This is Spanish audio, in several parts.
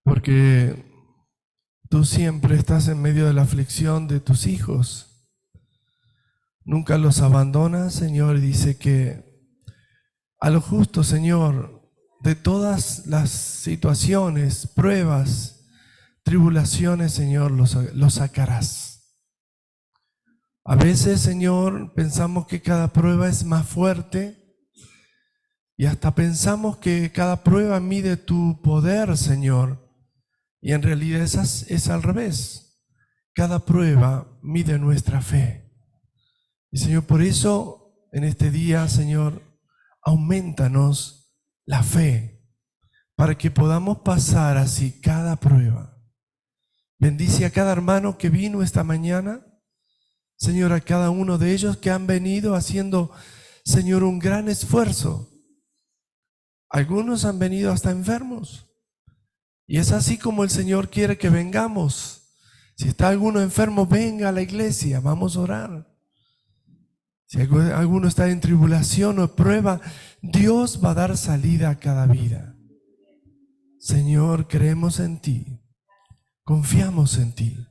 porque tú siempre estás en medio de la aflicción de tus hijos. Nunca los abandonas, Señor, y dice que a lo justo, Señor, de todas las situaciones, pruebas, tribulaciones, Señor, los sacarás. A veces, Señor, pensamos que cada prueba es más fuerte y hasta pensamos que cada prueba mide tu poder, Señor. Y en realidad es al revés. Cada prueba mide nuestra fe. Y Señor, por eso en este día, Señor, aumentanos la fe para que podamos pasar así cada prueba. Bendice a cada hermano que vino esta mañana. Señor, a cada uno de ellos que han venido haciendo, Señor, un gran esfuerzo. Algunos han venido hasta enfermos. Y es así como el Señor quiere que vengamos. Si está alguno enfermo, venga a la iglesia, vamos a orar. Si alguno está en tribulación o prueba, Dios va a dar salida a cada vida. Señor, creemos en ti, confiamos en ti.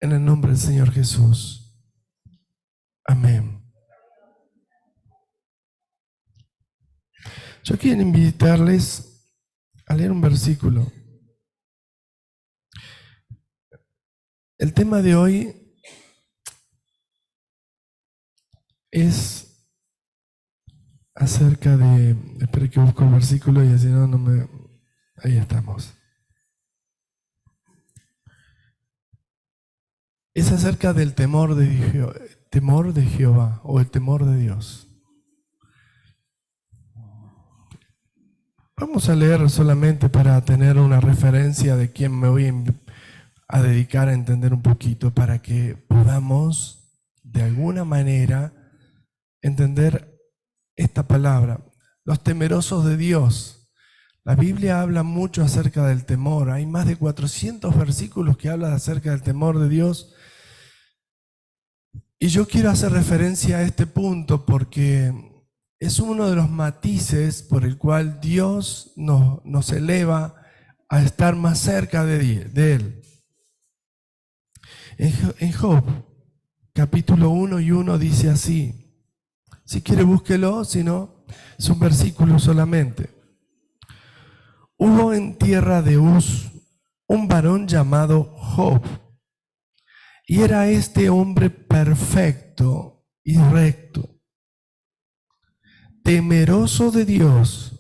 En el nombre del Señor Jesús. Amén. Yo quiero invitarles a leer un versículo. El tema de hoy es acerca de... Espero que busque el versículo y así no me... Ahí estamos. Es acerca del temor de Jehová o el temor de Dios. Vamos a leer solamente para tener una referencia de quién me voy a dedicar a entender un poquito, para que podamos de alguna manera entender esta palabra. Los temerosos de Dios. La Biblia habla mucho acerca del temor. Hay más de 400 versículos que hablan acerca del temor de Dios. Y yo quiero hacer referencia a este punto porque es uno de los matices por el cual Dios nos eleva a estar más cerca de Él. En Job, capítulo 1 y 1 dice así. Si quiere búsquelo, si no, es un versículo solamente. Hubo en tierra de Uz un varón llamado Job, y era este hombre perfecto y recto, temeroso de Dios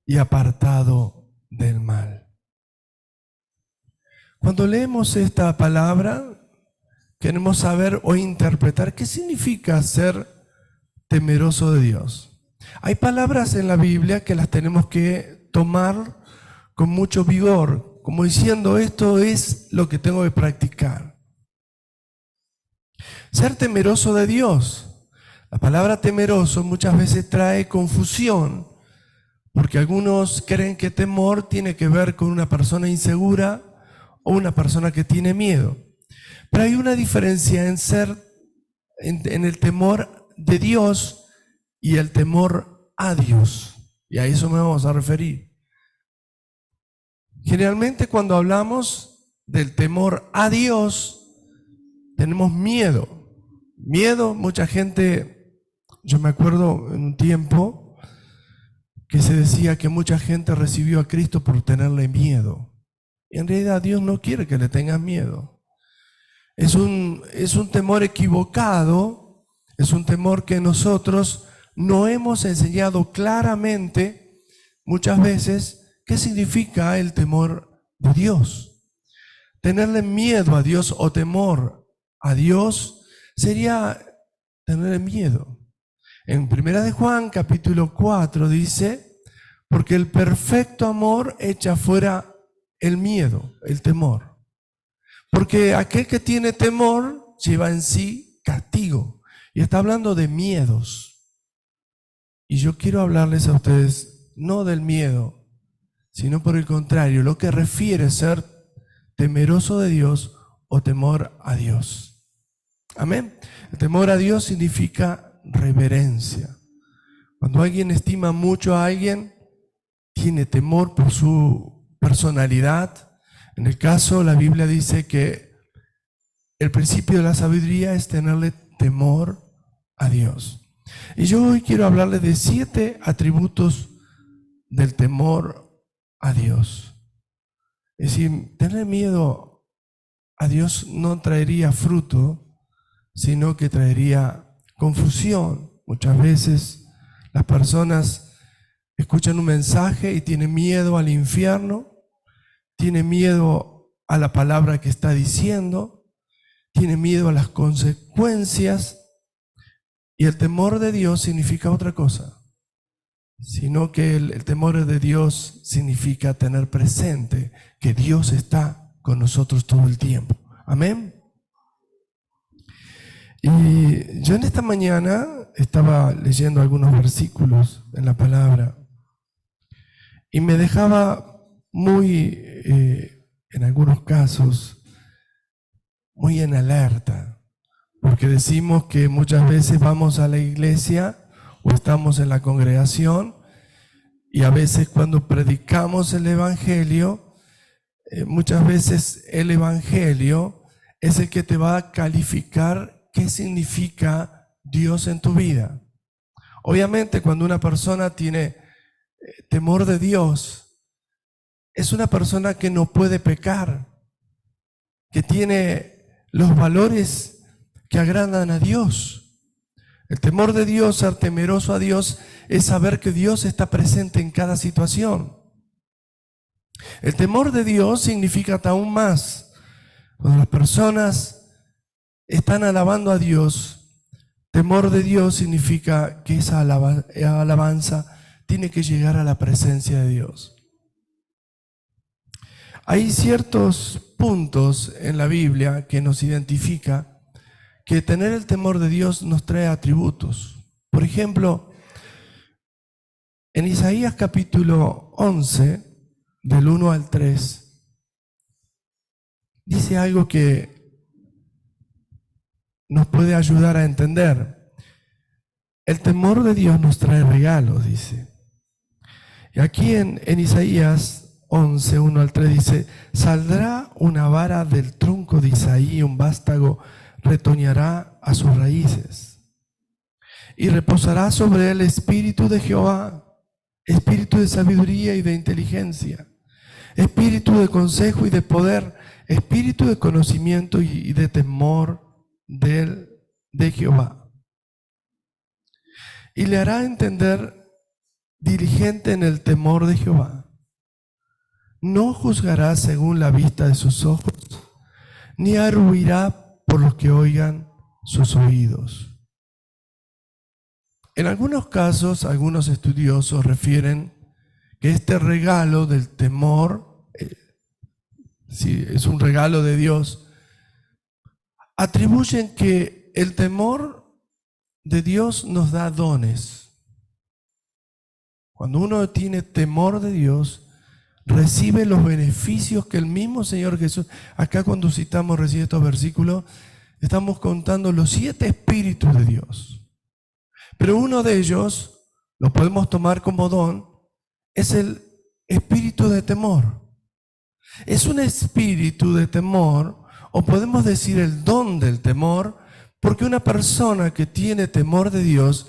y apartado del mal. Cuando leemos esta palabra, queremos saber o interpretar qué significa ser temeroso de Dios. Hay palabras en la Biblia que las tenemos que tomar con mucho vigor, como diciendo, esto es lo que tengo que practicar. Ser temeroso de Dios. La palabra temeroso muchas veces trae confusión, porque algunos creen que temor tiene que ver con una persona insegura o una persona que tiene miedo. Pero hay una diferencia en el temor de Dios y el temor a Dios. Y a eso me vamos a referir. Generalmente cuando hablamos del temor a Dios, tenemos miedo. Miedo, mucha gente, yo me acuerdo en un tiempo que se decía que mucha gente recibió a Cristo por tenerle miedo. Y en realidad Dios no quiere que le tengas miedo. Es un temor equivocado, es un temor que nosotros no hemos enseñado claramente muchas veces qué significa el temor de Dios. Tenerle miedo a Dios o temor a Dios sería tenerle miedo. En 1 de Juan, capítulo 4, dice, porque el perfecto amor echa fuera el miedo, el temor. Porque aquel que tiene temor lleva en sí castigo. Y está hablando de miedos. Y yo quiero hablarles a ustedes no del miedo, sino por el contrario, lo que refiere ser temeroso de Dios o temor a Dios. Amén. El temor a Dios significa reverencia. Cuando alguien estima mucho a alguien, tiene temor por su personalidad. En el caso, la Biblia dice que el principio de la sabiduría es tenerle temor a Dios. Y yo hoy quiero hablarles de 7 atributos del temor a Dios. Es decir, tener miedo a Dios no traería fruto, sino que traería confusión. Muchas veces las personas escuchan un mensaje y tienen miedo al infierno, tienen miedo a la palabra que está diciendo, tienen miedo a las consecuencias, y el temor de Dios significa otra cosa, sino que el temor de Dios significa tener presente que Dios está con nosotros todo el tiempo. Amén. Y yo en esta mañana estaba leyendo algunos versículos en la palabra y me dejaba muy, en algunos casos, muy en alerta, porque decimos que muchas veces vamos a la iglesia o estamos en la congregación y a veces cuando predicamos el evangelio, muchas veces el evangelio es el que te va a calificar qué significa Dios en tu vida. Obviamente, cuando una persona tiene temor de Dios, es una persona que no puede pecar, que tiene los valores que agradan a Dios. El temor de Dios, ser temeroso a Dios, es saber que Dios está presente en cada situación. El temor de Dios significa aún más. Cuando las personas están alabando a Dios, temor de Dios significa que esa alabanza tiene que llegar a la presencia de Dios. Hay ciertos puntos en la Biblia que nos identifica que tener el temor de Dios nos trae atributos. Por ejemplo, en Isaías capítulo 11, del 1 al 3, dice algo que nos puede ayudar a entender. El temor de Dios nos trae regalos, dice. Y aquí en Isaías 11, 1 al 3 dice: saldrá una vara del tronco de Isaí, un vástago retoñará a sus raíces. Y reposará sobre él espíritu de Jehová, espíritu de sabiduría y de inteligencia, espíritu de consejo y de poder, espíritu de conocimiento y de temor de Jehová. Y le hará entender diligente en el temor de Jehová. No juzgará según la vista de sus ojos, ni arruirá por los que oigan sus oídos. En algunos casos, algunos estudiosos refieren que este regalo del temor, si es un regalo de Dios, atribuyen que el temor de Dios nos da dones. Cuando uno tiene temor de Dios, recibe los beneficios que el mismo Señor Jesús, acá cuando citamos recién estos versículos, estamos contando los 7 espíritus de Dios. Pero uno de ellos, lo podemos tomar como don, es el espíritu de temor. Es un espíritu de temor, o podemos decir el don del temor, porque una persona que tiene temor de Dios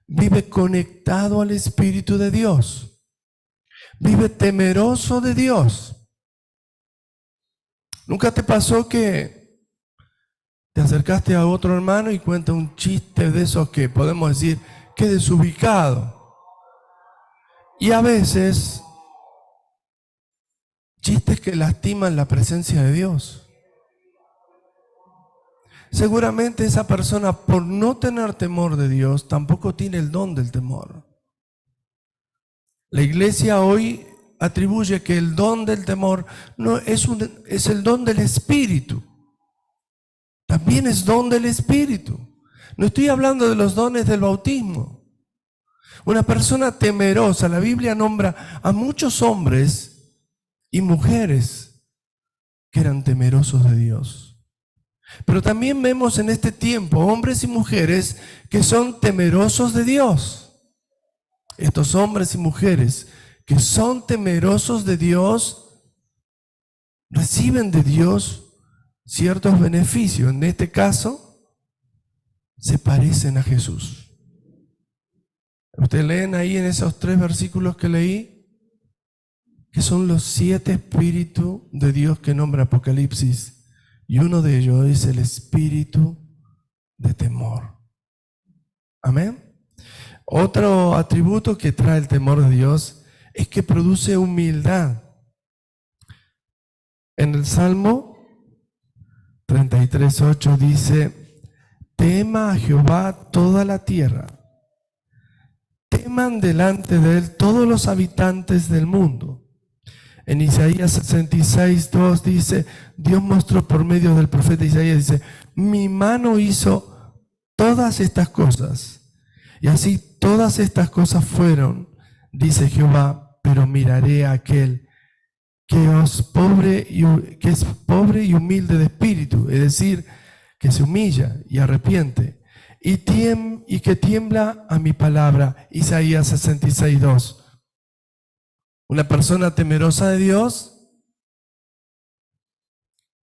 vive conectado al Espíritu de Dios, vive temeroso de Dios. ¿Nunca te pasó que te acercaste a otro hermano y cuenta un chiste de esos que podemos decir que desubicado? Y a veces chistes que lastiman la presencia de Dios. Seguramente esa persona, por no tener temor de Dios, tampoco tiene el don del temor. La iglesia hoy atribuye que el don del temor no es el don del Espíritu. También es don del Espíritu. No estoy hablando de los dones del bautismo. Una persona temerosa, la Biblia nombra a muchos hombres y mujeres que eran temerosos de Dios. Pero también vemos en este tiempo hombres y mujeres que son temerosos de Dios. Estos hombres y mujeres que son temerosos de Dios reciben de Dios ciertos beneficios. En este caso, se parecen a Jesús. Ustedes leen ahí en esos 3 versículos que leí, que son los 7 espíritus de Dios que nombra Apocalipsis, y uno de ellos es el espíritu de temor. Amén. Otro atributo que trae el temor de Dios es que produce humildad. En el Salmo 33:8 dice: tema a Jehová toda la tierra, teman delante de él todos los habitantes del mundo. En Isaías 66:2 dice, Dios mostró por medio del profeta Isaías, dice: mi mano hizo todas estas cosas, y así todas estas cosas fueron, dice Jehová, pero miraré a aquel que es pobre y humilde de espíritu, es decir, que se humilla y arrepiente, y que tiembla a mi palabra. Isaías 66:2. Una persona temerosa de Dios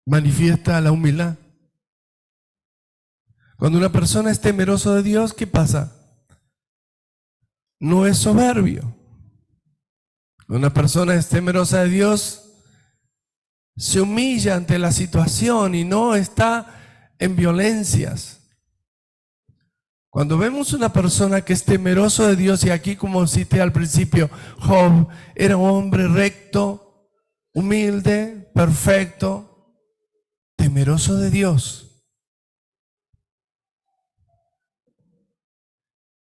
manifiesta la humildad. Cuando una persona es temeroso de Dios, ¿qué pasa? No es soberbio. Cuando una persona es temerosa de Dios, se humilla ante la situación y no está en violencias. Cuando vemos una persona que es temeroso de Dios, y aquí como cité al principio, Job era un hombre recto, humilde, perfecto, temeroso de Dios.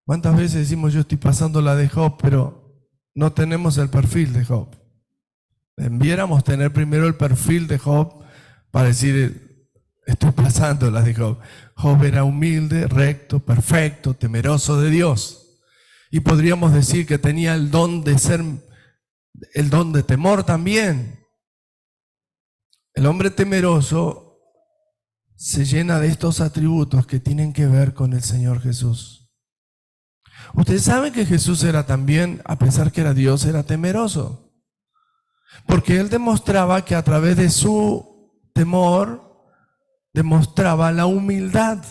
¿Cuántas veces decimos yo estoy pasando la de Job, pero no tenemos el perfil de Job? Debiéramos tener primero el perfil de Job para decir, estoy pasando la de Job. Job era humilde, recto, perfecto, temeroso de Dios. Y podríamos decir que tenía el don de temor también. El hombre temeroso se llena de estos atributos que tienen que ver con el Señor Jesús. Ustedes saben que Jesús era también, a pesar que era Dios, era temeroso. Porque Él demostraba que a través de su temor, demostraba la humildad,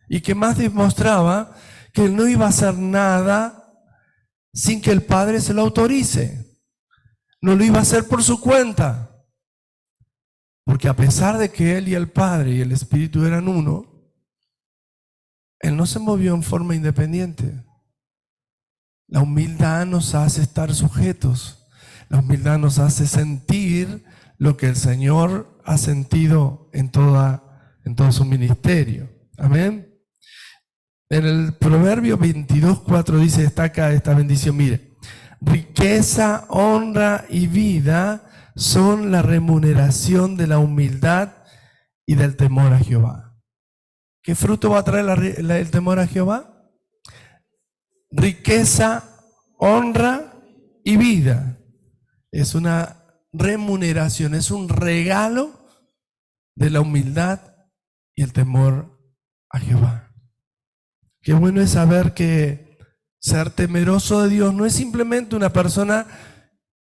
y que más demostraba que Él no iba a hacer nada sin que el Padre se lo autorice. No lo iba a hacer por su cuenta. Porque a pesar de que Él y el Padre y el Espíritu eran uno, Él no se movió en forma independiente. La humildad nos hace estar sujetos. La humildad nos hace sentir lo que el Señor ha sentido en todo su ministerio. Amén. En el Proverbio 22:4 dice, destaca esta bendición, mire: riqueza, honra y vida son la remuneración de la humildad y del temor a Jehová. ¿Qué fruto va a traer el temor a Jehová? Riqueza, honra y vida. Es una remuneración, es un regalo de la humildad y el temor a Jehová. Qué bueno es saber que ser temeroso de Dios no es simplemente una persona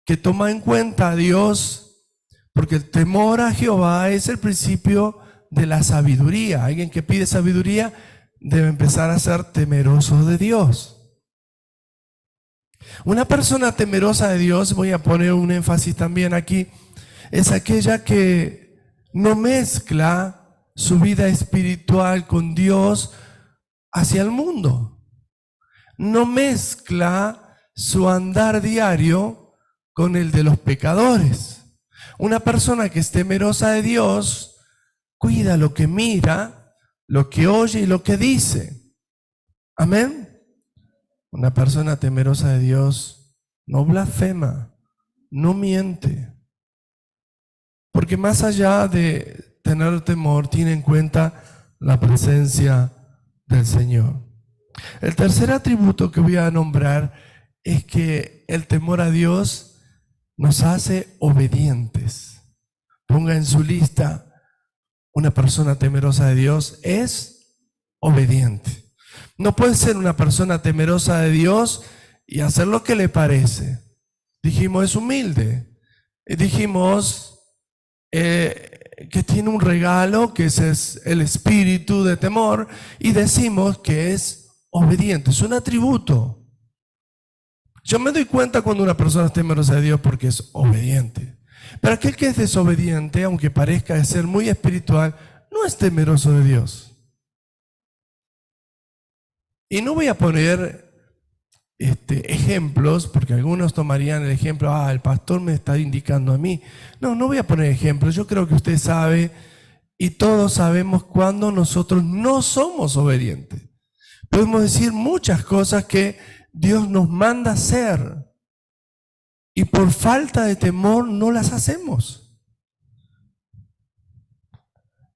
que toma en cuenta a Dios, porque el temor a Jehová es el principio de la sabiduría. Alguien que pide sabiduría debe empezar a ser temeroso de Dios. Una persona temerosa de Dios, voy a poner un énfasis también aquí, es aquella que no mezcla su vida espiritual con Dios hacia el mundo. No mezcla su andar diario con el de los pecadores. Una persona que es temerosa de Dios cuida lo que mira, lo que oye y lo que dice. Amén. Una persona temerosa de Dios no blasfema, no miente. Porque más allá de tener temor, tiene en cuenta la presencia del Señor. El tercer atributo que voy a nombrar es que el temor a Dios nos hace obedientes. Ponga en su lista, una persona temerosa de Dios es obediente. No puede ser una persona temerosa de Dios y hacer lo que le parece. Dijimos, es humilde. Dijimos, que tiene un regalo, que ese es el espíritu de temor, y decimos que es obediente, es un atributo. Yo me doy cuenta cuando una persona es temerosa de Dios porque es obediente. Pero aquel que es desobediente, aunque parezca ser muy espiritual, no es temeroso de Dios. Y no voy a poner ejemplos, porque algunos tomarían el ejemplo, el pastor me está indicando a mí. No voy a poner ejemplos. Yo creo que usted sabe y todos sabemos cuando nosotros no somos obedientes. Podemos decir muchas cosas que Dios nos manda hacer y por falta de temor no las hacemos.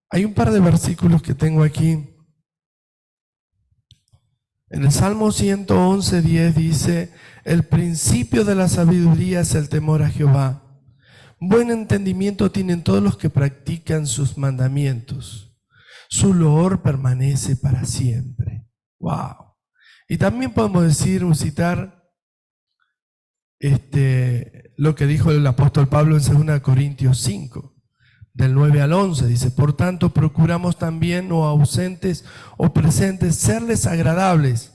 Hay un par de versículos que tengo aquí. En el Salmo 111:10 dice: el principio de la sabiduría es el temor a Jehová. Buen entendimiento tienen todos los que practican sus mandamientos. Su loor permanece para siempre. Wow. Y también podemos decir, citar lo que dijo el apóstol Pablo en 2 Corintios 5, del 9 al 11. Dice: por tanto, procuramos también, o ausentes o presentes, serles agradables,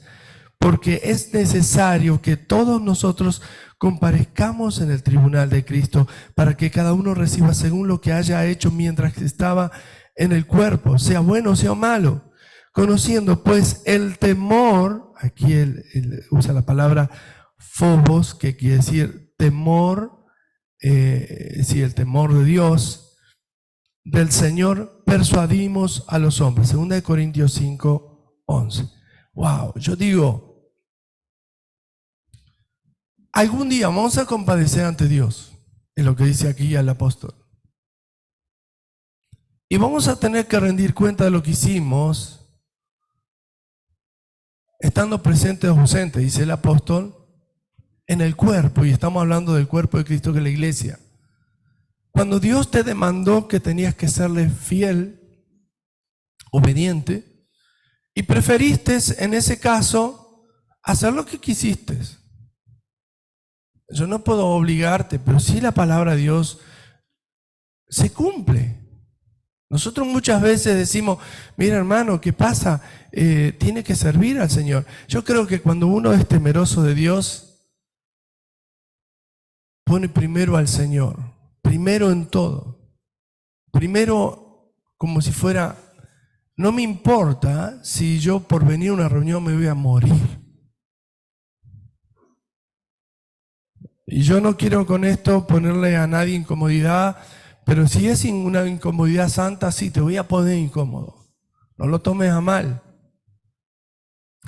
porque es necesario que todos nosotros comparezcamos en el tribunal de Cristo, para que cada uno reciba según lo que haya hecho mientras estaba en el cuerpo, sea bueno o sea malo. Conociendo pues el temor, aquí él usa la palabra phobos, que quiere decir temor, el temor de Dios, del Señor persuadimos a los hombres. 2 Corintios 5:11. Wow, yo digo, algún día vamos a compadecer ante Dios, es lo que dice aquí el apóstol. Y vamos a tener que rendir cuenta de lo que hicimos, estando presentes o ausentes, dice el apóstol, en el cuerpo, y estamos hablando del cuerpo de Cristo, que es la iglesia. Cuando Dios te demandó que tenías que serle fiel, obediente, y preferiste en ese caso hacer lo que quisiste. Yo no puedo obligarte, pero sí la palabra de Dios se cumple. Nosotros muchas veces decimos: mira, hermano, ¿qué pasa? Tiene que servir al Señor. Yo creo que cuando uno es temeroso de Dios, pone primero al Señor, primero en todo. Primero, como si fuera, no me importa si yo por venir a una reunión me voy a morir. Y yo no quiero con esto ponerle a nadie incomodidad, pero si es una incomodidad santa, sí, te voy a poner incómodo. No lo tomes a mal.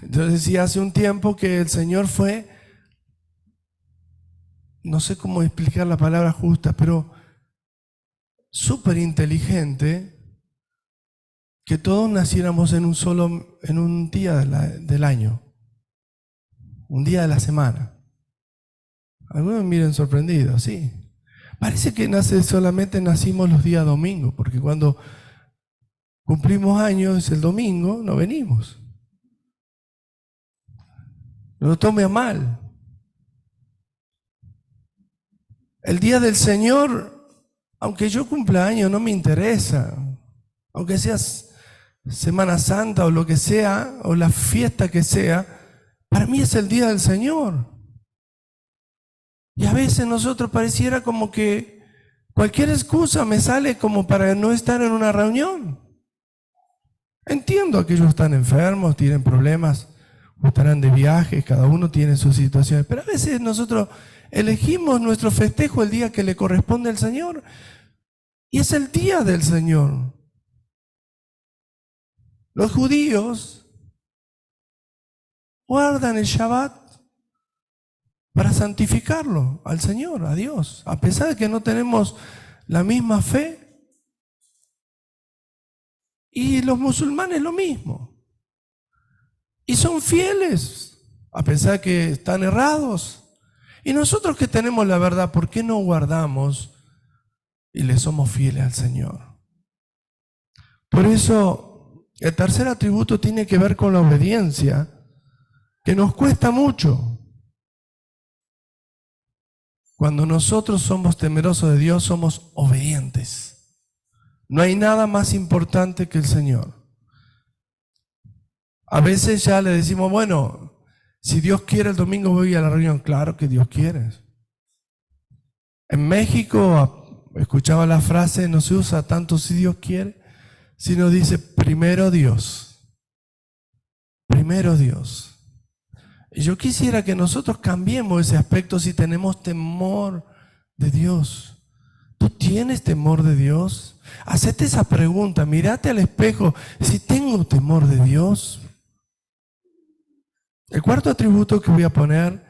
Entonces, sí, hace un tiempo que el Señor fue, no sé cómo explicar la palabra justa, pero súper inteligente, que todos naciéramos en un día del año, un día de la semana. Algunos me miren sorprendidos, sí. Parece que solamente nacimos los días domingos, porque cuando cumplimos años el domingo no venimos. No lo tome a mal. El día del Señor, aunque yo cumpla años, no me interesa. Aunque seas Semana Santa o lo que sea, o la fiesta que sea, para mí es el día del Señor. Y a veces nosotros pareciera como que cualquier excusa me sale como para no estar en una reunión. Entiendo que ellos están enfermos, tienen problemas, o estarán de viaje, cada uno tiene sus situaciones, pero a veces nosotros elegimos nuestro festejo el día que le corresponde al Señor, y es el día del Señor. Los judíos guardan el Shabbat para santificarlo al Señor, a Dios, a pesar de que no tenemos la misma fe. Y los musulmanes lo mismo. Y son fieles, a pesar de que están errados. Y nosotros que tenemos la verdad, ¿por qué no guardamos y le somos fieles al Señor? Por eso, el tercer atributo tiene que ver con la obediencia, que nos cuesta mucho. Cuando nosotros somos temerosos de Dios, somos obedientes. No hay nada más importante que el Señor. A veces ya le decimos, bueno, si Dios quiere el domingo voy a la reunión. Claro que Dios quiere. En México escuchaba la frase, no se usa tanto si Dios quiere, sino dice primero Dios. Primero Dios. Y yo quisiera que nosotros cambiemos ese aspecto si tenemos temor de Dios. ¿Tú tienes temor de Dios? Hacete esa pregunta, mírate al espejo, si tengo temor de Dios. El cuarto atributo que voy a poner,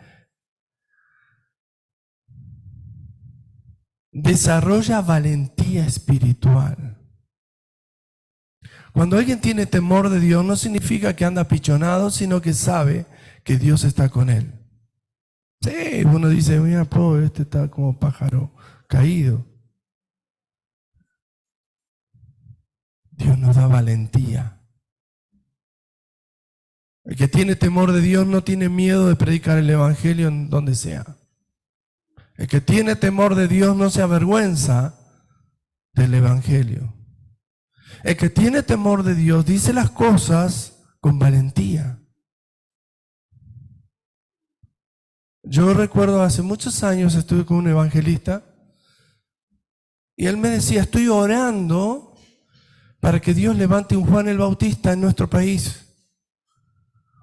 desarrolla valentía espiritual. Cuando alguien tiene temor de Dios, no significa que anda apichonado, sino que sabe que Dios está con él. Sí, uno dice, mira, pobre, este está como pájaro caído. Dios nos da valentía. El que tiene temor de Dios no tiene miedo de predicar el evangelio en donde sea. El que tiene temor de Dios no se avergüenza del evangelio. El que tiene temor de Dios dice las cosas con valentía. Yo recuerdo hace muchos años estuve con un evangelista y él me decía, estoy orando para que Dios levante un Juan el Bautista en nuestro país.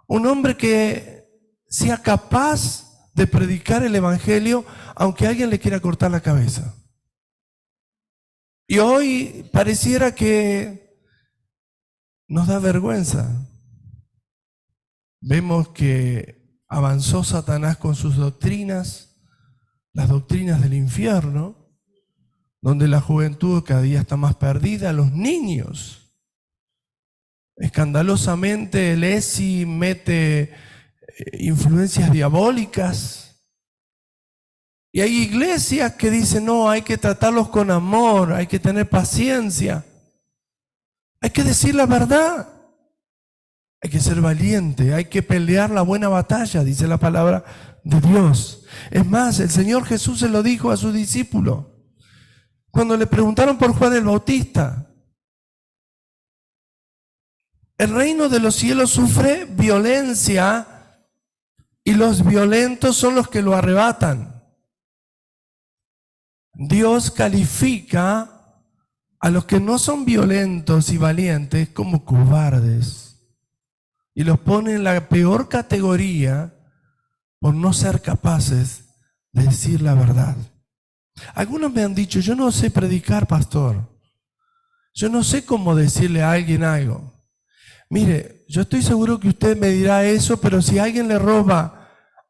Un hombre que sea capaz de predicar el evangelio aunque alguien le quiera cortar la cabeza. Y hoy pareciera que nos da vergüenza. Vemos que avanzó Satanás con sus doctrinas, las doctrinas del infierno, donde la juventud cada día está más perdida, los niños. Escandalosamente el ESI mete influencias diabólicas. Y hay iglesias que dicen, no, hay que tratarlos con amor, hay que tener paciencia. Hay que decir la verdad. Hay que ser valiente, hay que pelear la buena batalla, dice la palabra de Dios. Es más, el Señor Jesús se lo dijo a sus discípulos. Cuando le preguntaron por Juan el Bautista, el reino de los cielos sufre violencia y los violentos son los que lo arrebatan. Dios califica a los que no son violentos y valientes como cobardes y los pone en la peor categoría por no ser capaces de decir la verdad. Algunos me han dicho, yo no sé predicar, pastor. Yo no sé cómo decirle a alguien algo. Mire, yo estoy seguro que usted me dirá eso, pero si alguien le roba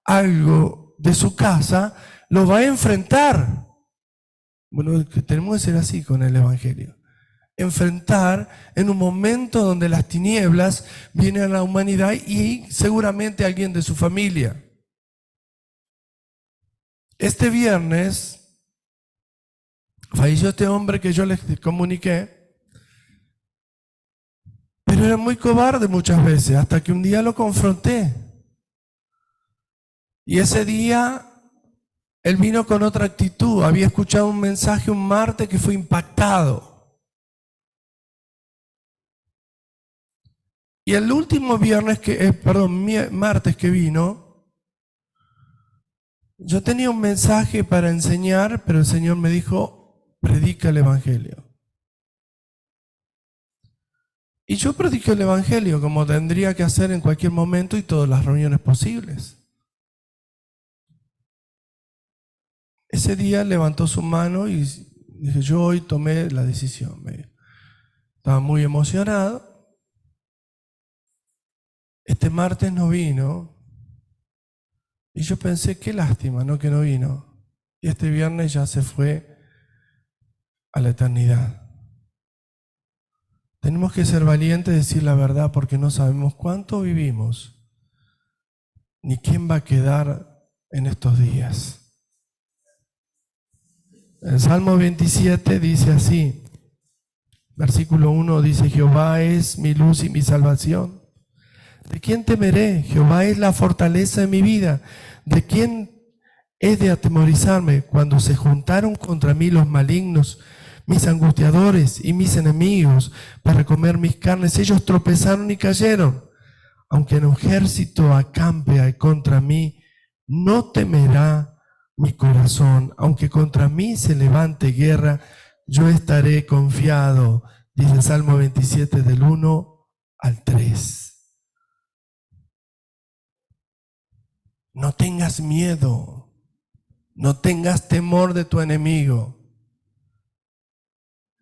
algo de su casa, lo va a enfrentar. Bueno, tenemos que ser así con el evangelio. Enfrentar en un momento donde las tinieblas vienen a la humanidad y seguramente alguien de su familia. Este viernes falleció este hombre que yo les comuniqué, pero era muy cobarde muchas veces, hasta que un día lo confronté. Y ese día él vino con otra actitud. Había escuchado un mensaje un martes que fue impactado. Y el último martes que vino, yo tenía un mensaje para enseñar, pero el Señor me dijo, predica el evangelio. Y yo prediqué el evangelio como tendría que hacer en cualquier momento y todas las reuniones posibles. Ese día levantó su mano y dije, yo hoy tomé la decisión. Estaba muy emocionado. Este martes no vino y yo pensé, qué lástima, ¿no? Que no vino. Y este viernes ya se fue a la eternidad. Tenemos que ser valientes y decir la verdad porque no sabemos cuánto vivimos ni quién va a quedar en estos días. El Salmo 27 dice así, versículo 1 dice, Jehová es mi luz y mi salvación. ¿De quién temeré? Jehová es la fortaleza de mi vida. ¿De quién he de atemorizarme? Cuando se juntaron contra mí los malignos Mis angustiadores y mis enemigos para comer mis carnes, ellos tropezaron y cayeron. Aunque un ejército acampe contra mí, no temerá mi corazón. Aunque contra mí se levante guerra, yo estaré confiado. Dice el Salmo 27 del 1 al 3. No tengas miedo, no tengas temor de tu enemigo.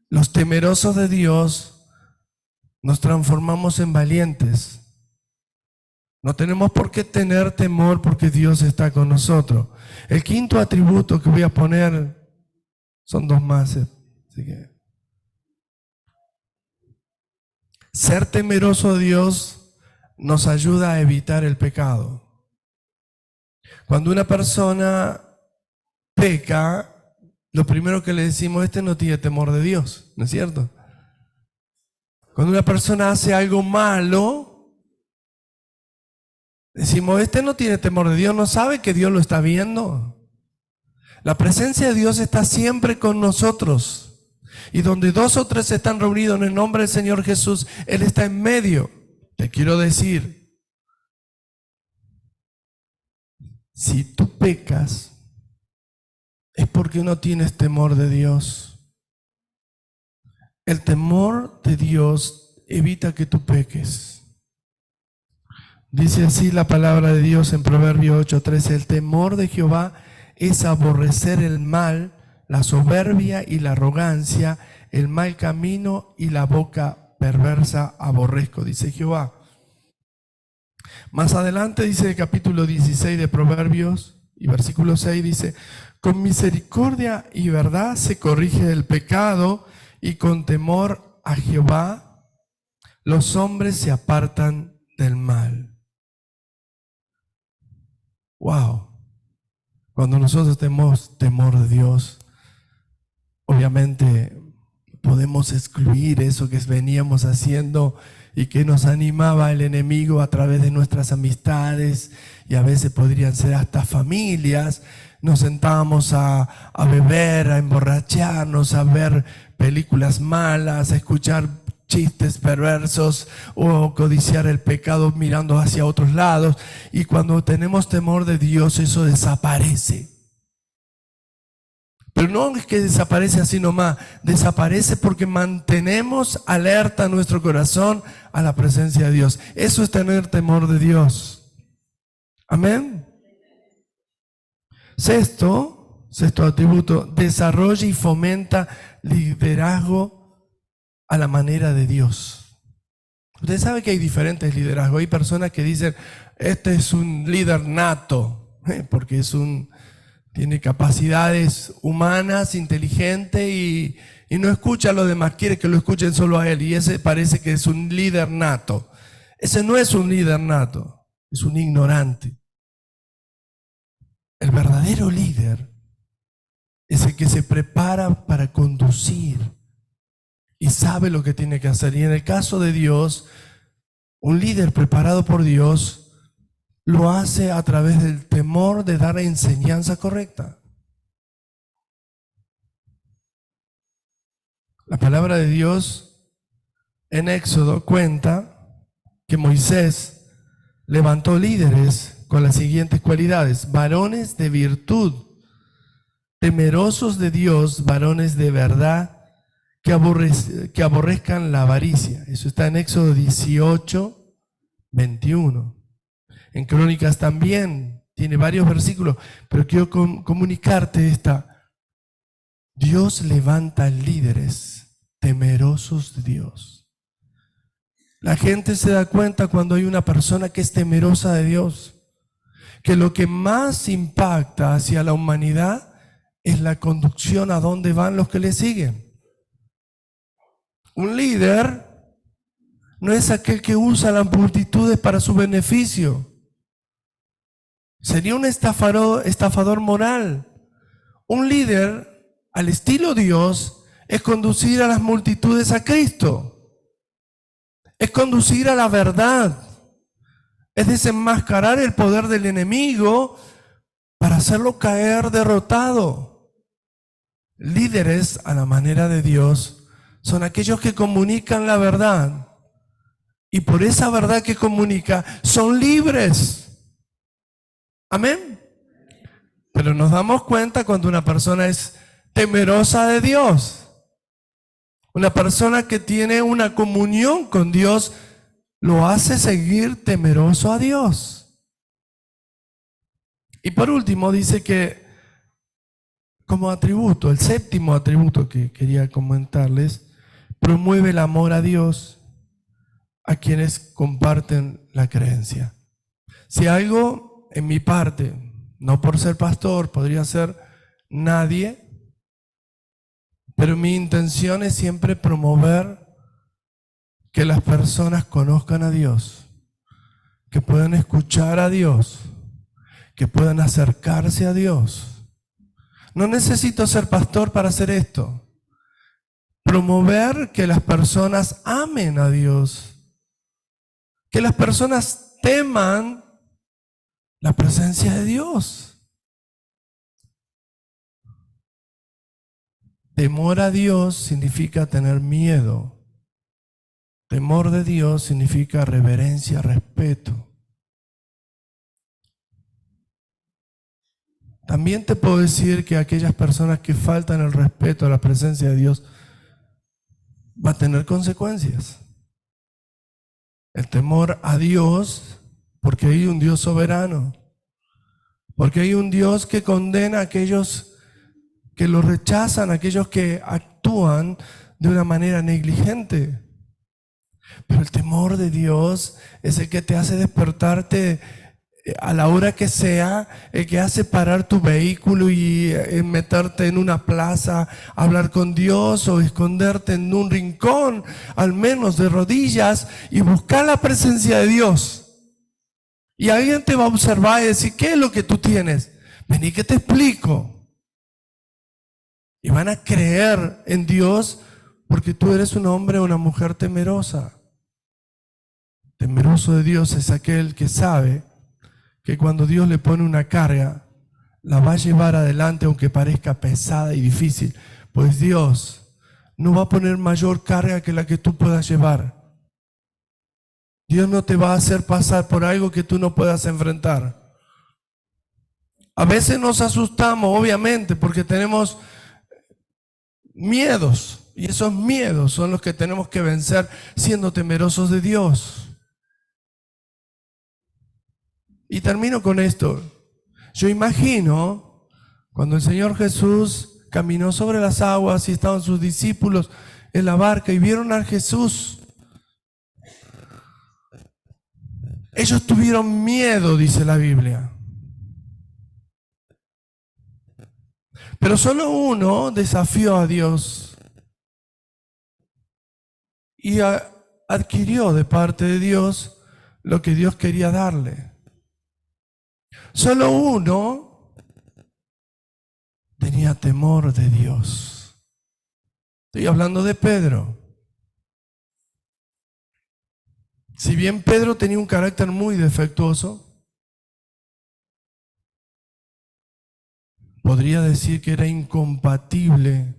Los temerosos de Dios nos transformamos en valientes. No tenemos por qué tener temor porque Dios está con nosotros. El quinto atributo que voy a poner son dos más. Así que ser temeroso de Dios nos ayuda a evitar el pecado. Cuando una persona peca, lo primero que le decimos, este no tiene temor de Dios, ¿no es cierto? Cuando una persona hace algo malo, decimos, este no tiene temor de Dios, no sabe que Dios lo está viendo. La presencia de Dios está siempre con nosotros. Y donde dos o tres están reunidos en el nombre del Señor Jesús, Él está en medio. Te quiero decir, si tú pecas, es porque no tienes temor de Dios. El temor de Dios evita que tú peques. Dice así la palabra de Dios en Proverbios 8:13, el temor de Jehová es aborrecer el mal, la soberbia y la arrogancia, el mal camino y la boca perversa aborrezco, dice Jehová. Más adelante dice el capítulo 16 de Proverbios y versículo 6 dice, con misericordia y verdad se corrige el pecado y con temor a Jehová los hombres se apartan del mal. Wow. Cuando nosotros tenemos temor de Dios, obviamente podemos excluir eso que veníamos haciendo y que nos animaba el enemigo a través de nuestras amistades y a veces podrían ser hasta familias. Nos sentábamos a beber, a emborracharnos, a ver películas malas, a escuchar chistes perversos o codiciar el pecado mirando hacia otros lados. Y cuando tenemos temor de Dios, eso desaparece. Pero no es que desaparece así nomás, desaparece porque mantenemos alerta nuestro corazón a la presencia de Dios. Eso es tener temor de Dios. Amén. Sexto atributo, desarrolla y fomenta liderazgo a la manera de Dios. Usted sabe que hay diferentes liderazgos. Hay personas que dicen, este es un líder nato, porque tiene capacidades humanas, inteligente y no escucha a los demás, quiere que lo escuchen solo a él. Y ese parece que es un líder nato. Ese no es un líder nato, es un ignorante. El verdadero líder es el que se prepara para conducir y sabe lo que tiene que hacer. Y en el caso de Dios, un líder preparado por Dios lo hace a través del temor de dar enseñanza correcta. La palabra de Dios en Éxodo cuenta que Moisés levantó líderes con las siguientes cualidades: varones de virtud, temerosos de Dios, varones de verdad, que aborrezcan la avaricia. Eso está en Éxodo 18:21. En Crónicas también tiene varios versículos, pero quiero comunicarte esta. Dios levanta líderes temerosos de Dios. La gente se da cuenta cuando hay una persona que es temerosa de Dios, que lo que más impacta hacia la humanidad es la conducción a dónde van los que le siguen. Un líder no es aquel que usa las multitudes para su beneficio. Sería un estafador moral. Un líder, al estilo Dios, es conducir a las multitudes a Cristo. Es conducir a la verdad. Es desenmascarar el poder del enemigo para hacerlo caer derrotado. Líderes a la manera de Dios son aquellos que comunican la verdad. Y por esa verdad que comunica, son libres. Amén. Pero nos damos cuenta cuando una persona es temerosa de Dios. Una persona que tiene una comunión con Dios lo hace seguir temeroso a Dios. Y por último dice que como atributo, el séptimo atributo que quería comentarles, promueve el amor a Dios a quienes comparten la creencia. Si algo en mi parte, no por ser pastor, podría ser nadie, pero mi intención es siempre promover que las personas conozcan a Dios, que puedan escuchar a Dios, que puedan acercarse a Dios. No necesito ser pastor para hacer esto. Promover que las personas amen a Dios, que las personas teman la presencia de Dios. Temor a Dios significa tener miedo. Temor de Dios significa reverencia, respeto. También te puedo decir que aquellas personas que faltan el respeto a la presencia de Dios va a tener consecuencias. El temor a Dios, porque hay un Dios soberano, porque hay un Dios que condena a aquellos que lo rechazan, a aquellos que actúan de una manera negligente. Pero el temor de Dios es el que te hace despertarte a la hora que sea, el que hace parar tu vehículo y meterte en una plaza, hablar con Dios o esconderte en un rincón, al menos de rodillas, y buscar la presencia de Dios. Y alguien te va a observar y decir, ¿qué es lo que tú tienes? Vení que te explico. Y van a creer en Dios porque tú eres un hombre o una mujer temerosa. Temeroso de Dios es aquel que sabe que cuando Dios le pone una carga, la va a llevar adelante aunque parezca pesada y difícil, pues Dios no va a poner mayor carga que la que tú puedas llevar. Dios no te va a hacer pasar por algo que tú no puedas enfrentar. A veces nos asustamos, obviamente, porque tenemos miedos, y esos miedos son los que tenemos que vencer siendo temerosos de Dios. Y termino con esto. Yo imagino cuando el Señor Jesús caminó sobre las aguas y estaban sus discípulos en la barca y vieron a Jesús. Ellos tuvieron miedo, dice la Biblia. Pero solo uno desafió a Dios y adquirió de parte de Dios lo que Dios quería darle. Solo uno tenía temor de Dios. Estoy hablando de Pedro. Si bien Pedro tenía un carácter muy defectuoso, podría decir que era incompatible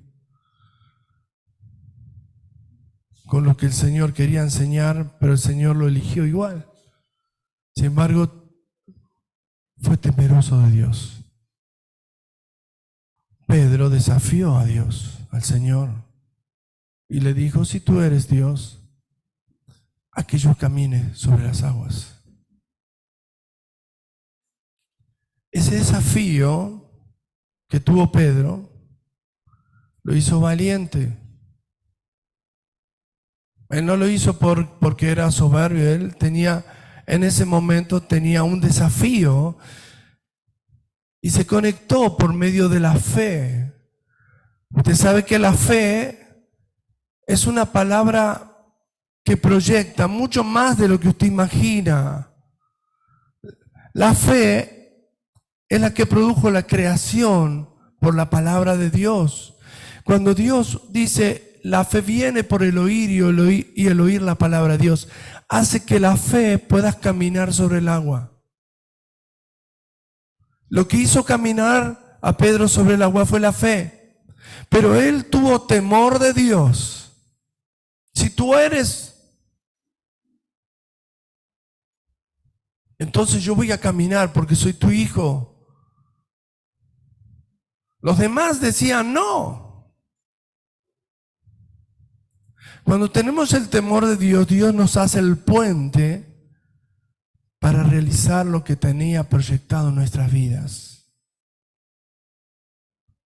con lo que el Señor quería enseñar, pero el Señor lo eligió igual. Sin embargo, fue temeroso de Dios. Pedro desafió a Dios, al Señor, y le dijo, si tú eres Dios, a que yo camine sobre las aguas. Ese desafío que tuvo Pedro lo hizo valiente. Él no lo hizo porque era soberbio, él en ese momento tenía un desafío y se conectó por medio de la fe. Usted sabe que la fe es una palabra que proyecta mucho más de lo que usted imagina. La fe es la que produjo la creación por la palabra de Dios. Cuando Dios dice, la fe viene por el oír y el oír la palabra de Dios, hace que la fe puedas caminar sobre el agua. Lo que hizo caminar a Pedro sobre el agua fue la fe. Pero él tuvo temor de Dios. Si tú eres, entonces yo voy a caminar porque soy tu hijo. Los demás decían no. Cuando tenemos el temor de Dios, Dios nos hace el puente para realizar lo que tenía proyectado en nuestras vidas.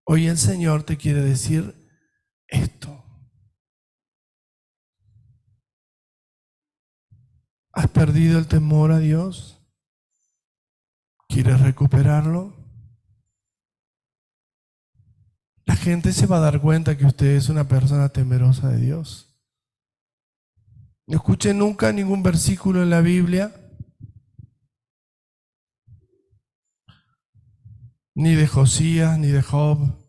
Hoy el Señor te quiere decir esto. ¿Has perdido el temor a Dios? ¿Quieres recuperarlo? La gente se va a dar cuenta que usted es una persona temerosa de Dios. No escuché nunca ningún versículo en la Biblia, ni de Josías, ni de Job,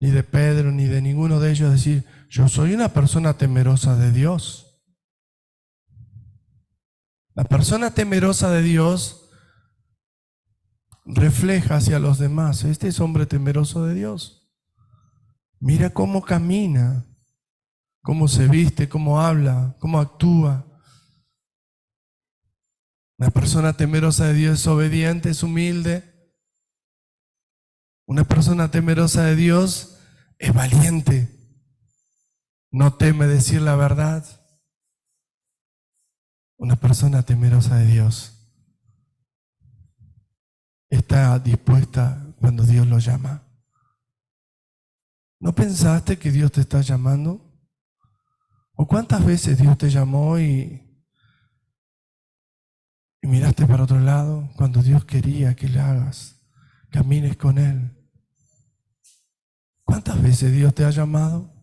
ni de Pedro, ni de ninguno de ellos decir, yo soy una persona temerosa de Dios. La persona temerosa de Dios refleja hacia los demás. Este es hombre temeroso de Dios. Mira cómo camina, cómo se viste, cómo habla, cómo actúa. Una persona temerosa de Dios es obediente, es humilde. Una persona temerosa de Dios es valiente. No teme decir la verdad. Una persona temerosa de Dios está dispuesta cuando Dios lo llama. ¿No pensaste que Dios te está llamando? ¿O cuántas veces Dios te llamó y miraste para otro lado cuando Dios quería que le hagas, camines con Él? ¿Cuántas veces Dios te ha llamado?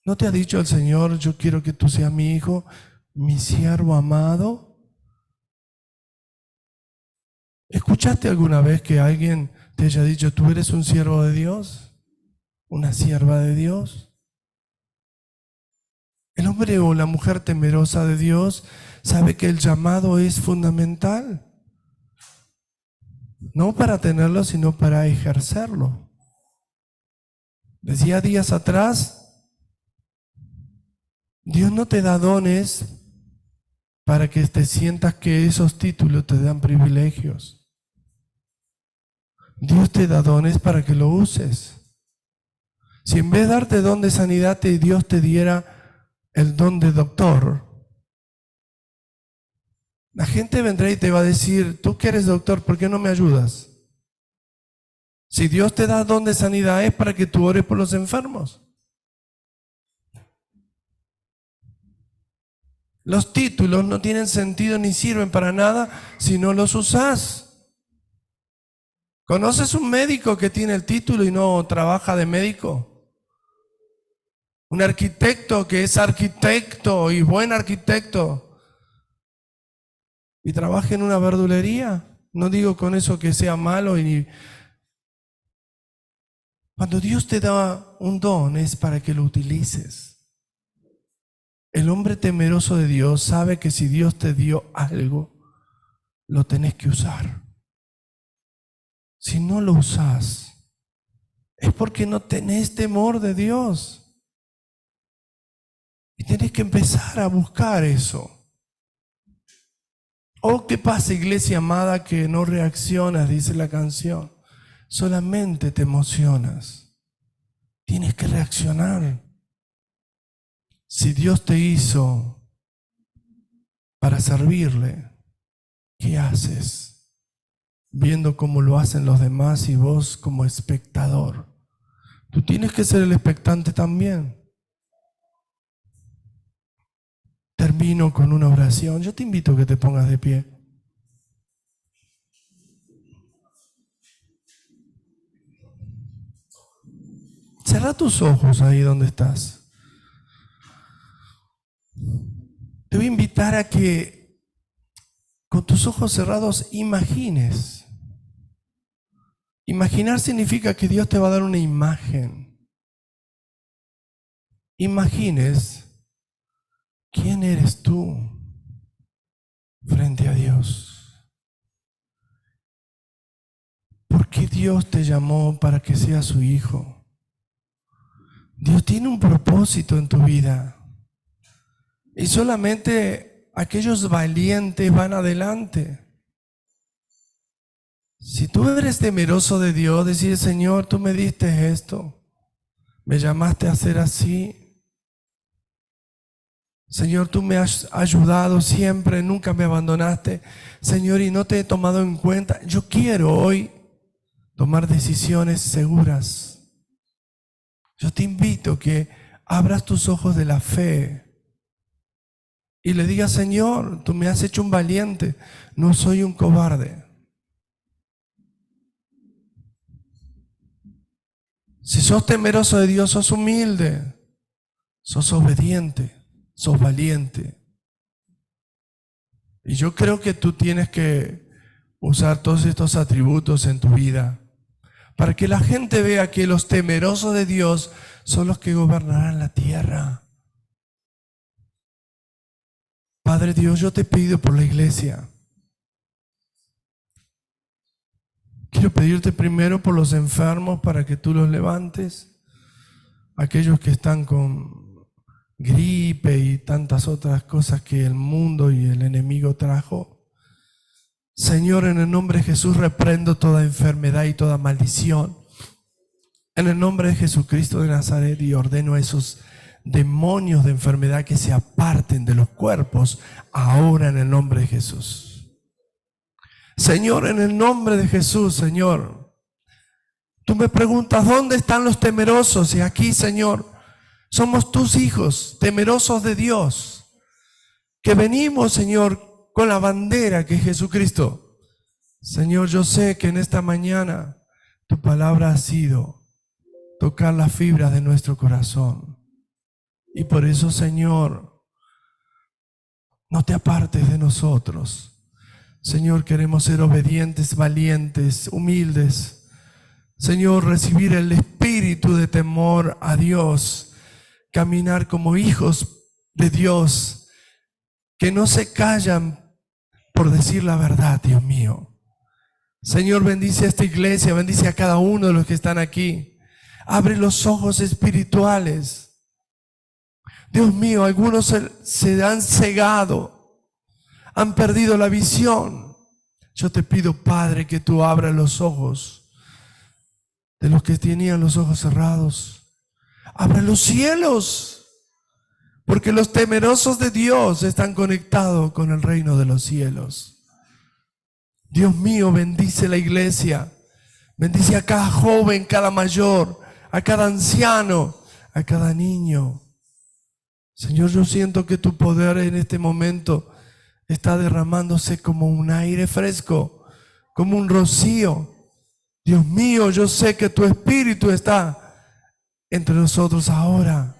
¿No te ha dicho el Señor, yo quiero que tú seas mi hijo, mi siervo amado? ¿Escuchaste alguna vez que alguien te haya dicho, tú eres un siervo de Dios? ¿Una sierva de Dios? El hombre o la mujer temerosa de Dios sabe que el llamado es fundamental. No para tenerlo, sino para ejercerlo. Decía días atrás, Dios no te da dones para que te sientas que esos títulos te dan privilegios. Dios te da dones para que lo uses. Si en vez de darte don de sanidad, Dios te diera el don de doctor, la gente vendrá y te va a decir, tú que eres doctor, ¿por qué no me ayudas? Si Dios te da don de sanidad es para que tú ores por los enfermos. Los títulos no tienen sentido ni sirven para nada si no los usás. ¿Conoces un médico que tiene el título y no trabaja de médico? Un arquitecto que es arquitecto y buen arquitecto y trabaja en una verdulería. No digo con eso que sea malo. Cuando Dios te da un don es para que lo utilices. El hombre temeroso de Dios sabe que si Dios te dio algo, lo tenés que usar. Si no lo usás, es porque no tenés temor de Dios. Y tenés que empezar a buscar eso. Oh, ¿qué pasa, iglesia amada, que no reaccionas? Dice la canción. Solamente te emocionas. Tienes que reaccionar. Si Dios te hizo para servirle, ¿qué haces? Viendo cómo lo hacen los demás y vos como espectador. Tú tienes que ser el expectante también. Termino con una oración. Yo te invito a que te pongas de pie. Cerrá tus ojos ahí donde estás. Te voy a invitar a que con tus ojos cerrados imagines. Imaginar significa que Dios te va a dar una imagen. Imagines quién eres tú frente a Dios. Porque Dios te llamó para que seas su hijo. Dios tiene un propósito en tu vida. Y solamente aquellos valientes van adelante. Si tú eres temeroso de Dios, decir: Señor, tú me diste esto, me llamaste a ser así. Señor, tú me has ayudado siempre, nunca me abandonaste. Señor, y no te he tomado en cuenta. Yo quiero hoy tomar decisiones seguras. Yo te invito a que abras tus ojos de la fe y le digas: Señor, tú me has hecho un valiente, no soy un cobarde. Si sos temeroso de Dios, sos humilde, sos obediente, sos valiente. Y yo creo que tú tienes que usar todos estos atributos en tu vida para que la gente vea que los temerosos de Dios son los que gobernarán la tierra. Padre Dios, yo te pido por la iglesia. Quiero pedirte primero por los enfermos para que tú los levantes. Aquellos que están con gripe y tantas otras cosas que el mundo y el enemigo trajo. Señor, en el nombre de Jesús reprendo toda enfermedad y toda maldición. En el nombre de Jesucristo de Nazaret, y ordeno a esos demonios de enfermedad que se aparten de los cuerpos ahora en el nombre de Jesús. Señor, en el nombre de Jesús, Señor, tú me preguntas: ¿dónde están los temerosos? Y aquí, Señor, somos tus hijos, temerosos de Dios, que venimos, Señor, con la bandera que es Jesucristo. Señor, yo sé que en esta mañana tu palabra ha sido tocar las fibras de nuestro corazón. Y por eso, Señor, no te apartes de nosotros. Señor, queremos ser obedientes, valientes, humildes. Señor, recibir el espíritu de temor a Dios, caminar como hijos de Dios, que no se callan por decir la verdad, Dios mío. Señor, bendice a esta iglesia, bendice a cada uno de los que están aquí. Abre los ojos espirituales. Dios mío, algunos se han cegado, han perdido la visión. Yo te pido, Padre, que tú abras los ojos de los que tenían los ojos cerrados. Abra los cielos, porque los temerosos de Dios están conectados con el reino de los cielos. Dios mío, bendice la iglesia. Bendice a cada joven, cada mayor, a cada anciano, a cada niño. Señor, yo siento que tu poder en este momento está derramándose como un aire fresco, como un rocío. Dios mío, yo sé que tu espíritu está entre nosotros ahora.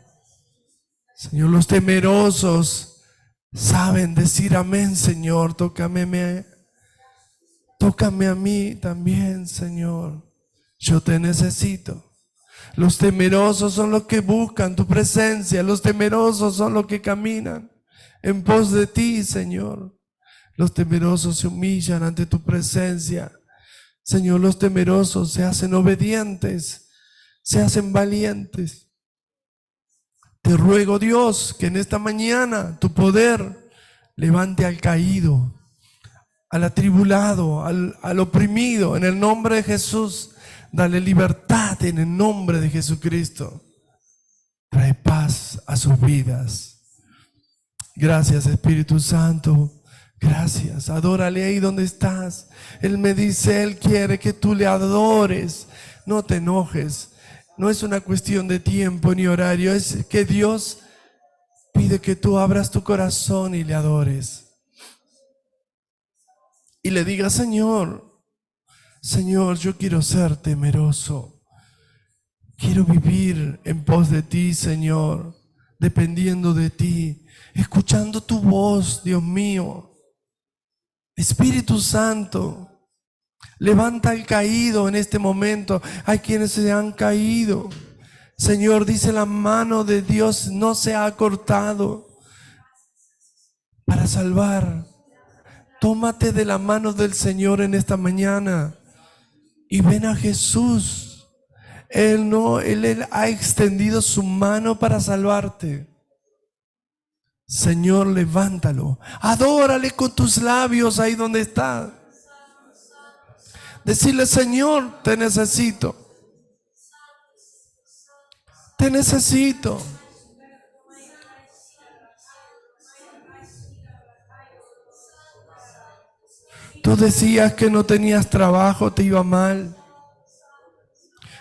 Señor, los temerosos saben decir amén, Señor. Tócame a mí también, Señor. Yo te necesito. Los temerosos son los que buscan tu presencia. Los temerosos son los que caminan en pos de ti, Señor. Los temerosos se humillan ante tu presencia. Señor, los temerosos se hacen obedientes, se hacen valientes. Te ruego, Dios, que en esta mañana tu poder levante al caído, al atribulado, al oprimido. En el nombre de Jesús, dale libertad en el nombre de Jesucristo. Trae paz a sus vidas. Gracias, Espíritu Santo. Gracias. Adórale ahí donde estás. Él me dice, Él quiere que tú le adores. No te enojes. No es una cuestión de tiempo ni horario. Es que Dios pide que tú abras tu corazón y le adores. Y le digas: Señor, Señor, yo quiero ser temeroso. Quiero vivir en pos de ti, Señor, dependiendo de ti, escuchando tu voz, Dios mío. Espíritu Santo, levanta al caído en este momento. Hay quienes se han caído. Señor, dice, la mano de Dios no se ha cortado para salvar. Tómate de la mano del Señor en esta mañana. y ven a Jesús. Él ha extendido su mano para salvarte. Señor, levántalo. Adórale con tus labios ahí donde está. Decirle: Señor, te necesito. Te necesito. Tú decías que no tenías trabajo, te iba mal.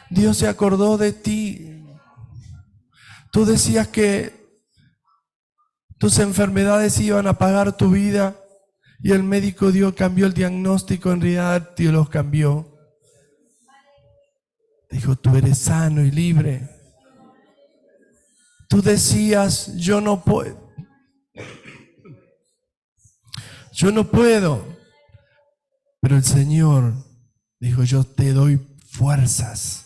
Dios se acordó de ti. Tú decías que tus enfermedades iban a pagar tu vida y el médico cambió el diagnóstico. En realidad Dios los cambió. Dijo: tú eres sano y libre. Tú decías: yo no puedo. Yo no puedo. Pero el Señor dijo: yo te doy fuerzas.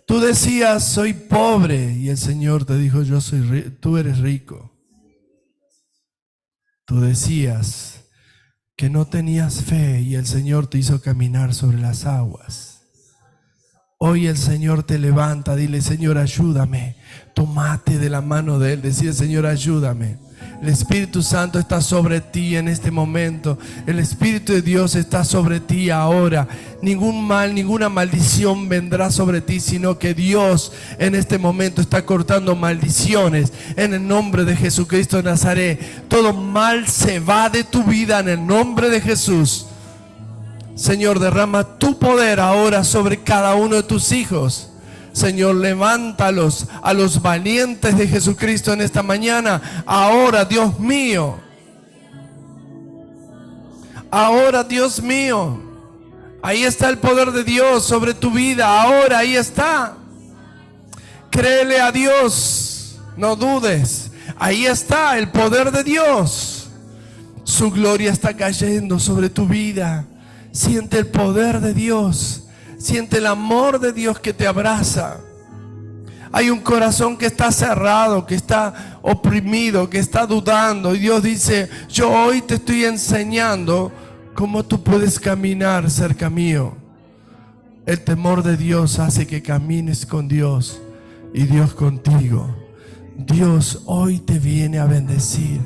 Tú decías: soy pobre, y el Señor te dijo: tú eres rico. Tú decías que no tenías fe, y el Señor te hizo caminar sobre las aguas. Hoy el Señor te levanta. Dile: Señor, ayúdame. Tómate de la mano de Él. Decide: Señor, ayúdame. El Espíritu Santo está sobre ti en este momento. El Espíritu de Dios está sobre ti ahora. Ningún mal, ninguna maldición vendrá sobre ti, sino que Dios en este momento está cortando maldiciones en el nombre de Jesucristo de Nazaret. Todo mal se va de tu vida en el nombre de Jesús. Señor, derrama tu poder ahora sobre cada uno de tus hijos. Señor, levántalos a los valientes de Jesucristo en esta mañana. Ahora, Dios mío. Ahora, Dios mío. Ahí está el poder de Dios sobre tu vida. Ahora, ahí está. Créele a Dios. No dudes. Ahí está el poder de Dios. Su gloria está cayendo sobre tu vida. Siente el poder de Dios. Siente el amor de Dios que te abraza. Hay un corazón que está cerrado, que está oprimido, que está dudando. Y Dios dice: yo hoy te estoy enseñando cómo tú puedes caminar cerca mío. El temor de Dios hace que camines con Dios y Dios contigo. Dios hoy te viene a bendecir.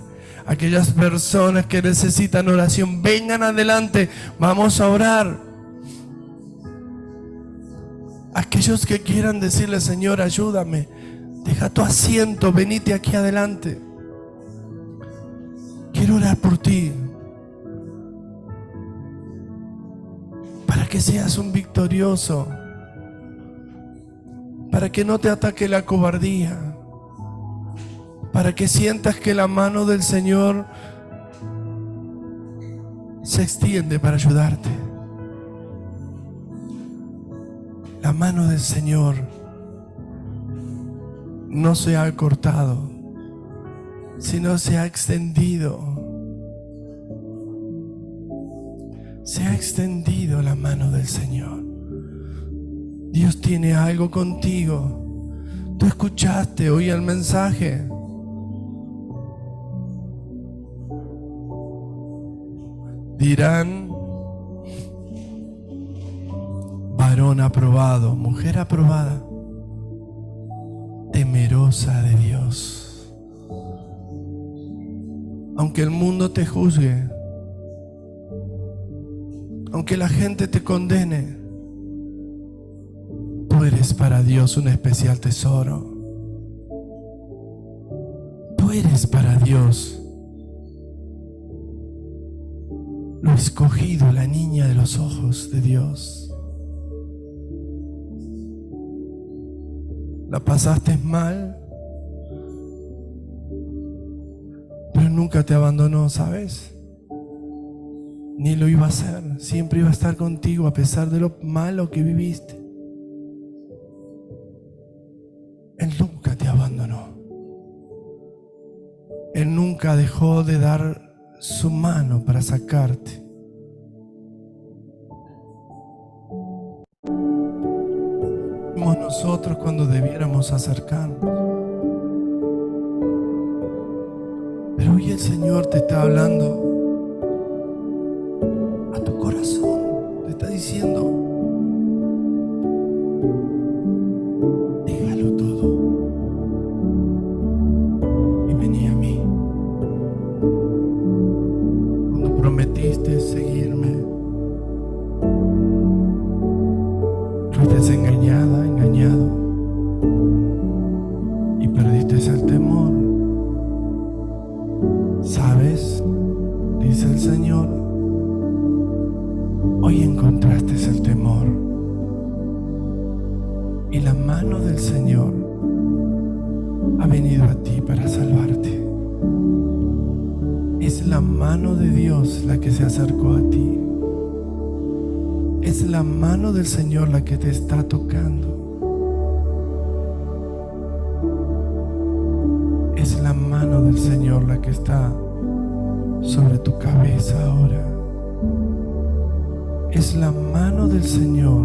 Aquellas personas que necesitan oración, vengan adelante. Vamos a orar. Aquellos que quieran decirle: Señor, ayúdame, deja tu asiento, venite aquí adelante. Quiero orar por ti, para que seas un victorioso, para que no te ataque la cobardía, para que sientas que la mano del Señor se extiende para ayudarte. La mano del Señor no se ha cortado, sino se ha extendido. Se ha extendido la mano del Señor. Dios tiene algo contigo. Tú escuchaste hoy el mensaje. Dirán: varón aprobado, mujer aprobada, temerosa de Dios. Aunque el mundo te juzgue, aunque la gente te condene, tú eres para Dios un especial tesoro. Tú eres para Dios lo escogido, la niña de los ojos de Dios. La pasaste mal, pero nunca te abandonó, ¿sabes? Ni lo iba a hacer. Siempre iba a estar contigo a pesar de lo malo que viviste. Él nunca te abandonó. Él nunca dejó de dar su mano para sacarte. Nosotros cuando debiéramos acercarnos. Pero hoy el Señor te está hablando vives engañada, engañado, y perdiste el temor. ¿Sabes? Dice el Señor, hoy encontraste el temor, y la mano del Señor ha venido a ti para salvarte. Es la mano de Dios la que se acercó a ti. Es la mano del Señor la que te está tocando. Es la mano del Señor la que está sobre tu cabeza ahora. Es la mano del Señor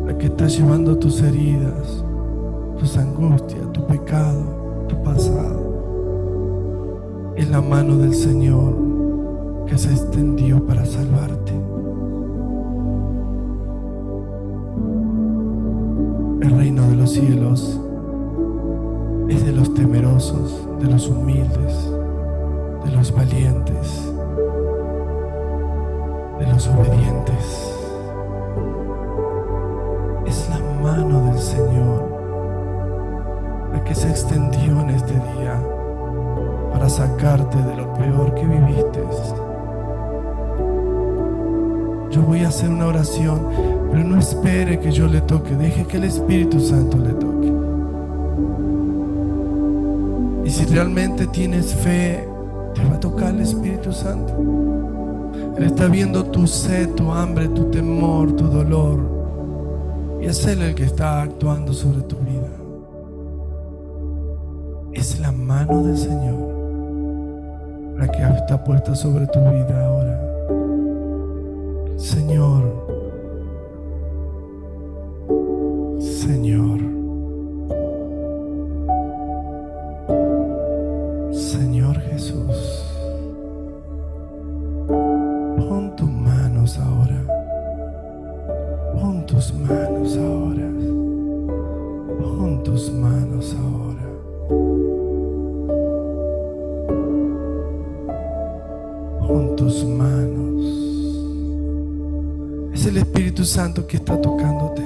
la que está llevando tus heridas, tus angustias, tu pecado, tu pasado. Es la mano del Señor que se extendió para salvarte. El reino de los cielos es de los temerosos, de los humildes, de los valientes, de los obedientes. Es la mano del Señor la que se extendió en este día para sacarte de lo peor que viviste. Yo voy a hacer una oración, pero no espere que yo le toque, deje que el Espíritu Santo le toque. Y si realmente tienes fe, te va a tocar el Espíritu Santo. Él está viendo tu sed, tu hambre, tu temor, tu dolor, y es Él el que está actuando sobre tu vida. Es la mano del Señor la que está puesta sobre tu vida ahora. Señor, Señor, Señor Jesús, pon tus manos ahora, pon tus manos ahora, pon tus manos ahora. Pon tus manos. Es el Espíritu Santo que está tocándote.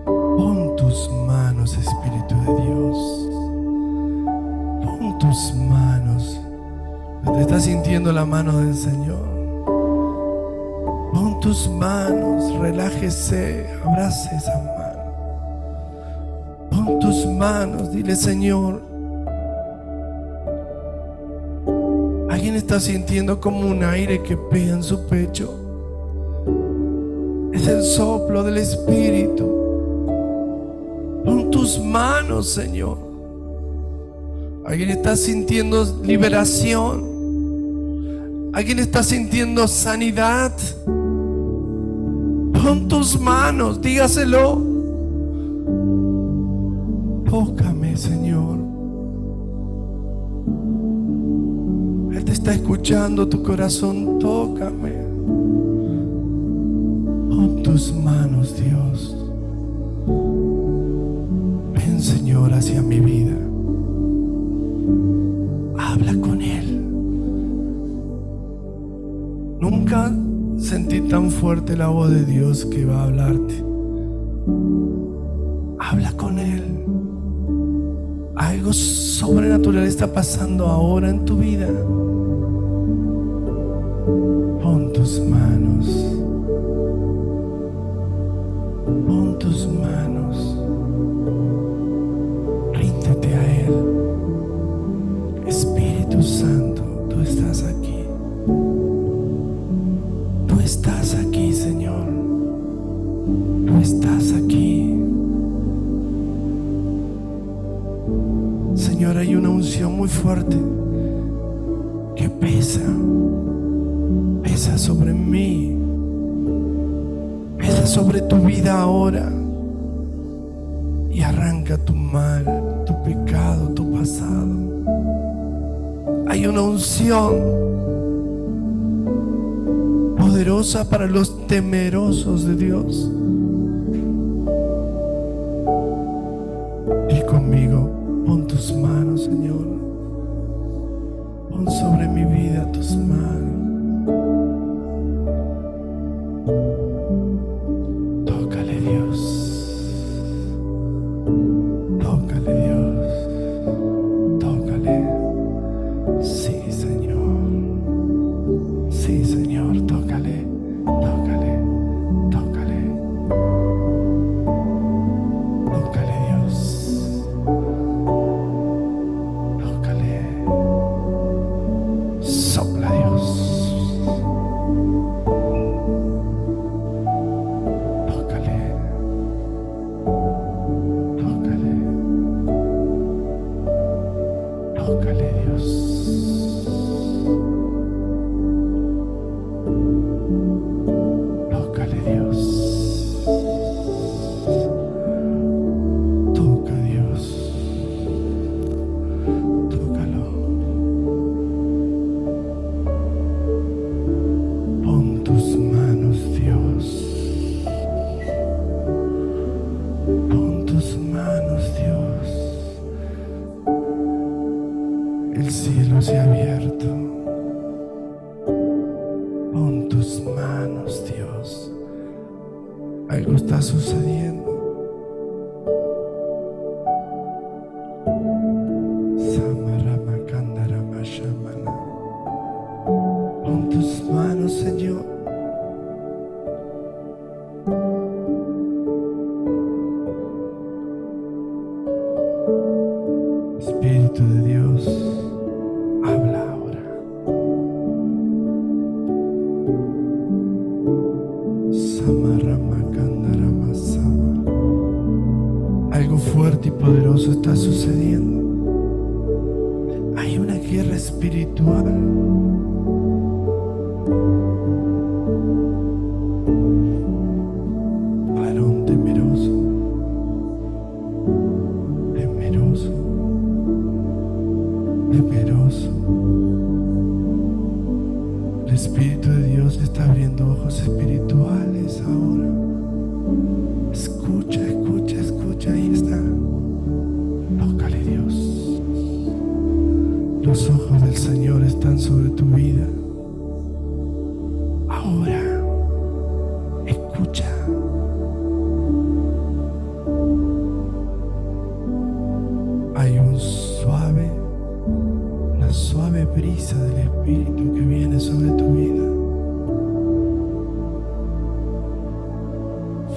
Pon tus manos, Espíritu de Dios. Pon tus manos. ¿Te estás sintiendo la mano del Señor? Pon tus manos, relájese, abrace esa mano. Pon tus manos, dile: Señor. ¿Alguien está sintiendo como un aire que pega en su pecho? Es el soplo del Espíritu. Pon tus manos, Señor. ¿Alguien está sintiendo liberación? ¿Alguien está sintiendo sanidad? Pon tus manos, dígaselo. Tócame, Señor. Él te está escuchando, tu corazón, tócame. Pon tus manos, Dios. Ven, Señor, hacia mi vida. Habla con Él. Nunca sentí tan fuerte la voz de Dios que va a hablarte. Habla con Él. Algo sobrenatural está pasando ahora en tu vida. Pon tus manos. Pon tus manos. Ríndete a Él. Espíritu Santo, tú estás aquí. Tú estás aquí, Señor. Tú estás aquí. Señor, hay una unción muy fuerte que pesa sobre mí, pesa sobre tu vida ahora, y arranca tu mal, tu pecado, tu pasado. Hay una unción poderosa para los temerosos de Dios. Y conmigo, pon tus manos, Señor. Pon sobre mi vida tus manos. Tócame. Algo está sucediendo. Pon tus manos, Señor. Espíritu de Dios, habla ahora. Algo fuerte y poderoso está sucediendo. Hay una guerra espiritual. Varón temeroso, temeroso, temeroso. El Espíritu de Dios está abriendo ojos espirituales ahora. Escucha, escucha, escucha. Ahí está. Tócale, Dios. Los ojos del Señor están sobre tu vida. Ahora, escucha. Hay una suave brisa del Espíritu que viene sobre tu vida.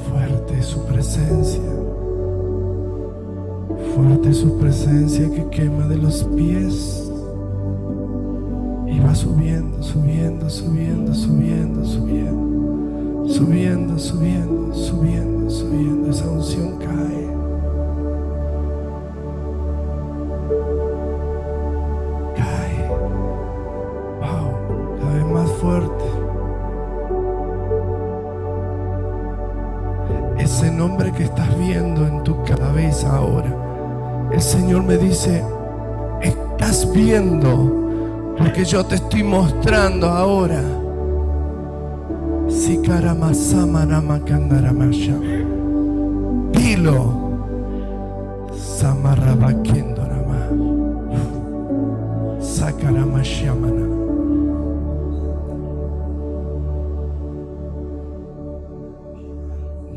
Fuerte es su presencia. Fuerte es su presencia que quema de los pies y va subiendo, subiendo, subiendo, subiendo, subiendo, subiendo, subiendo, subiendo, subiendo. Esa unción cae. Cae. Wow, cada vez más fuerte. Ese nombre que estás viendo en tu cabeza ahora, el Señor me dice: estás viendo lo que yo te estoy mostrando ahora. Dilo.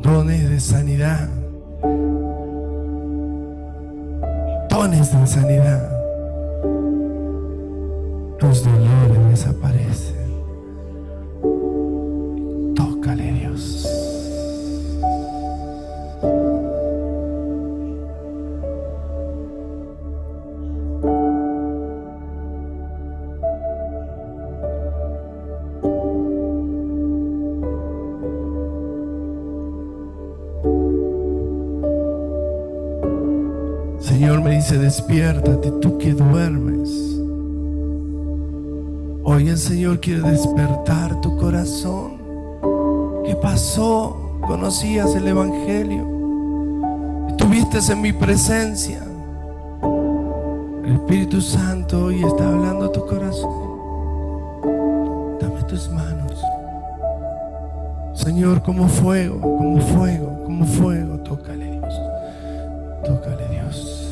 Dones de sanidad. Dones de sanidad. Tus dolores desaparecen. Tócale, Dios. Señor me dice: despiértate, tú que duermes. Hoy el Señor quiere despertar tu corazón. ¿Qué pasó? Conocías el Evangelio, estuviste en mi presencia. El Espíritu Santo hoy está hablando a tu corazón. Dame tus manos, Señor, como fuego, como fuego, como fuego. Tócale, Dios. Tócale, Dios.